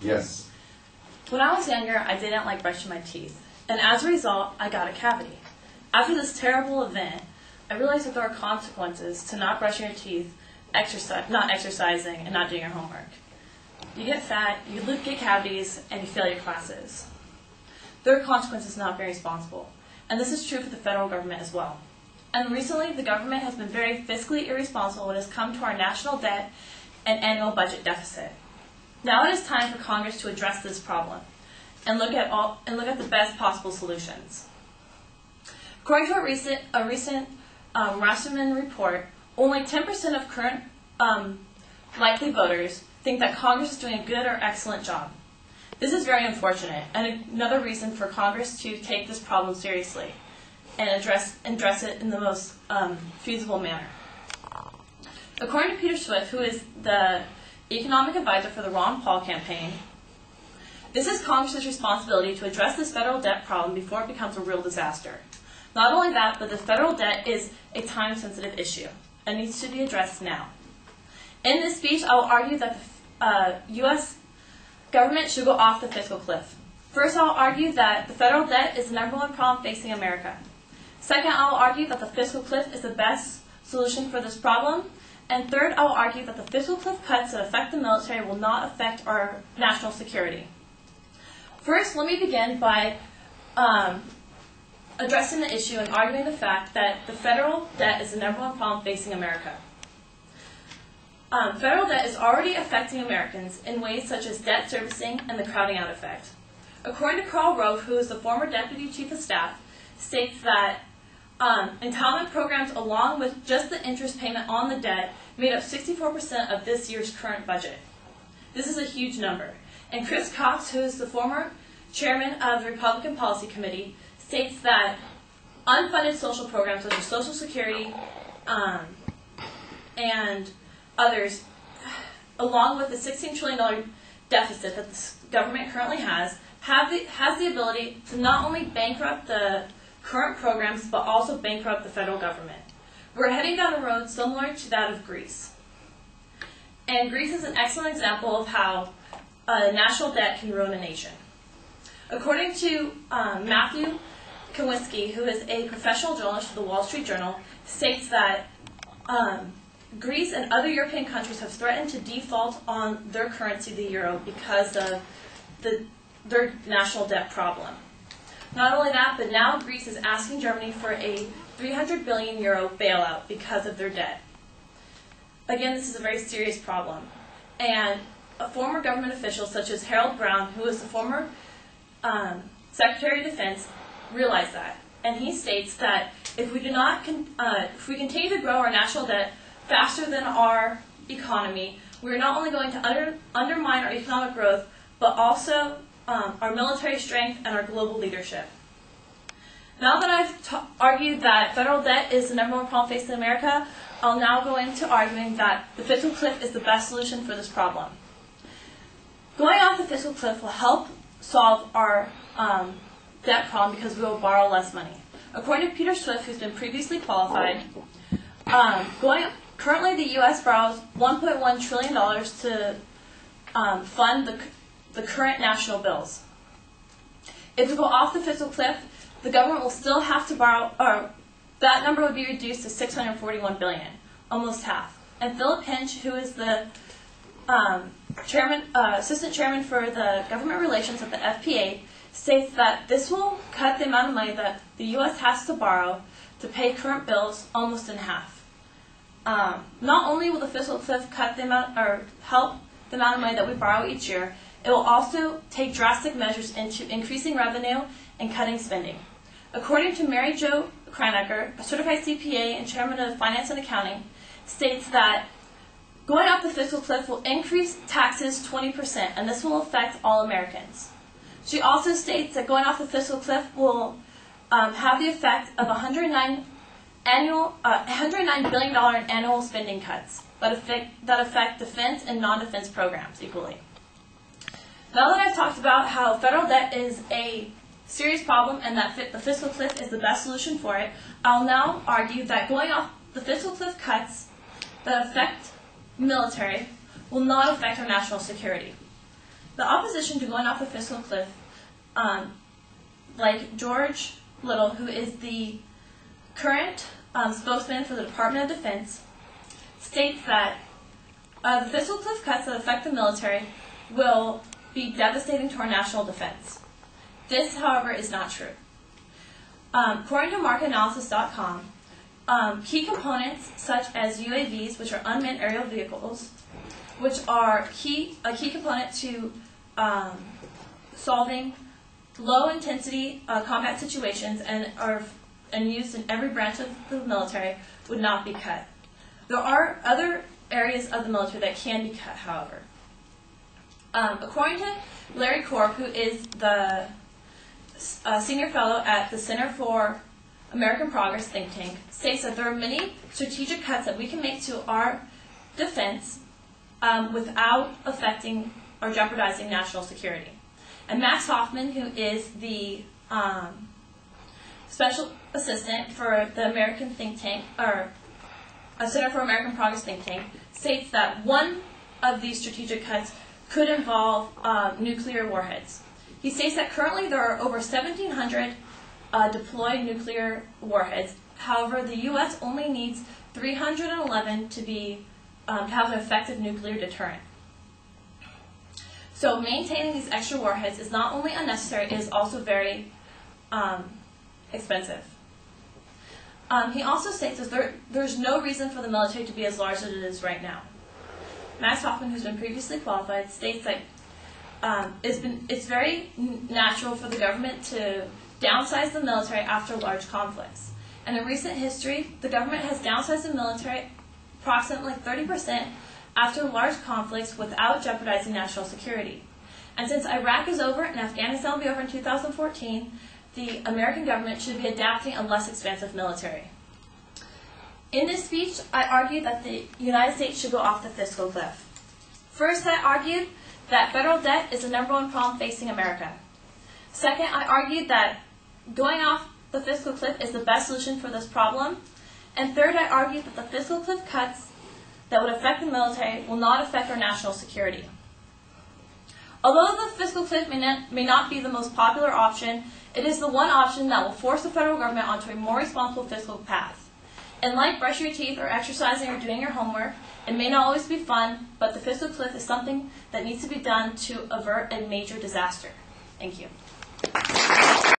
Yes. When I was younger, I didn't like brushing my teeth, and as a result, I got a cavity. After this terrible event, I realized that there are consequences to not brushing your teeth, not exercising, and not doing your homework. You get fat, you get cavities, and you fail your classes. There are consequences to not being responsible, and this is true for the federal government as well. And recently, the government has been very fiscally irresponsible when it has come to our national debt and annual budget deficit. Now it is time for Congress to address this problem and look at the best possible solutions. According to a recent Rasmussen report, only 10% of current likely voters think that Congress is doing a good or excellent job. This is very unfortunate, and another reason for Congress to take this problem seriously and address it in the most feasible manner. According to Peter Swift, who is the economic advisor for the Ron Paul campaign, this is Congress's responsibility to address this federal debt problem before it becomes a real disaster. Not only that, but the federal debt is a time-sensitive issue and needs to be addressed now. In this speech, I will argue that the U.S. government should go off the fiscal cliff. First, I will argue that the federal debt is the #1 problem facing America. Second, I will argue that the fiscal cliff is the best solution for this problem. And third, I will argue that the fiscal cliff cuts that affect the military will not affect our national security. First, let me begin by addressing the issue and arguing the fact that the federal debt is the #1 problem facing America. Federal debt is already affecting Americans in ways such as debt servicing and the crowding out effect. According to Carl Rove, who is the former Deputy Chief of Staff, states that entitlement programs, along with just the interest payment on the debt, made up 64% of this year's current budget. This is a huge number. And Chris Cox, who is the former chairman of the Republican Policy Committee, states that unfunded social programs such as Social Security and others, along with the $16 trillion deficit that the government currently has the ability to not only bankrupt the current programs, but also bankrupt the federal government. We're heading down a road similar to that of Greece. And Greece is an excellent example of how national debt can ruin a nation. According to Matthew Kowinski, who is a professional journalist for the Wall Street Journal, states that Greece and other European countries have threatened to default on their currency, the euro, because of their national debt problem. Not only that, but now Greece is asking Germany for a 300 billion euro bailout because of their debt. Again, this is a very serious problem. And a former government official such as Harold Brown, who is the former Secretary of Defense, realized that. And he states that if we continue to grow our national debt faster than our economy, we're not only going to undermine our economic growth, but also our military strength and our global leadership. Now that I've argued that federal debt is the #1 problem facing America, I'll now go into arguing that the fiscal cliff is the best solution for this problem. Going off the fiscal cliff will help solve our debt problem because we will borrow less money. According to Peter Swift, who's been previously qualified, currently the U.S. borrows $1.1 trillion to fund the current national bills. If we go off the fiscal cliff, the government will still have to borrow, or that number would be reduced to $641 billion, almost half. And Philip Hinch, who is the assistant chairman for the government relations at the FPA, states that this will cut the amount of money that the U.S. has to borrow to pay current bills almost in half. Not only will the fiscal cliff cut the amount, or help the amount of money that we borrow each year, it will also take drastic measures into increasing revenue and cutting spending. According to Mary Jo Kreinecker, a certified CPA and chairman of Finance and Accounting, states that going off the fiscal cliff will increase taxes 20%, and this will affect all Americans. She also states that going off the fiscal cliff will have the effect of $109 billion in annual spending cuts that affect defense and non-defense programs equally. Now that I've talked about how federal debt is a serious problem and that the fiscal cliff is the best solution for it, I'll now argue that going off the fiscal cliff cuts that affect military will not affect our national security. The opposition to going off the fiscal cliff, like George Little, who is the current spokesman for the Department of Defense, states that the fiscal cliff cuts that affect the military will be devastating to our national defense. This, however, is not true. According to marketanalysis.com, key components such as UAVs, which are unmanned aerial vehicles, which are a key component to solving low-intensity combat situations and are used in every branch of the military, would not be cut. There are other areas of the military that can be cut, however. According to Larry Korb, who is the senior fellow at the Center for American Progress think tank, states that there are many strategic cuts that we can make to our defense without affecting or jeopardizing national security. And Max Hoffman, who is the special assistant for the American think tank, or a Center for American Progress think tank, states that one of these strategic cuts could involve nuclear warheads. He states that currently there are over 1,700 deployed nuclear warheads. However, the U.S. only needs 311 to have an effective nuclear deterrent. So maintaining these extra warheads is not only unnecessary, it is also very expensive. He also states that there's no reason for the military to be as large as it is right now. Max Hoffman, who's been previously qualified, states that it's very natural for the government to downsize the military after large conflicts. And in recent history, the government has downsized the military approximately 30% after large conflicts without jeopardizing national security. And since Iraq is over and Afghanistan will be over in 2014, the American government should be adapting a less expansive military. In this speech, I argued that the United States should go off the fiscal cliff. First, I argued that federal debt is the #1 problem facing America. Second, I argued that going off the fiscal cliff is the best solution for this problem. And third, I argued that the fiscal cliff cuts that would affect the military will not affect our national security. Although the fiscal cliff may not be the most popular option, it is the one option that will force the federal government onto a more responsible fiscal path. And like brushing your teeth or exercising or doing your homework, it may not always be fun, but the fiscal cliff is something that needs to be done to avert a major disaster. Thank you.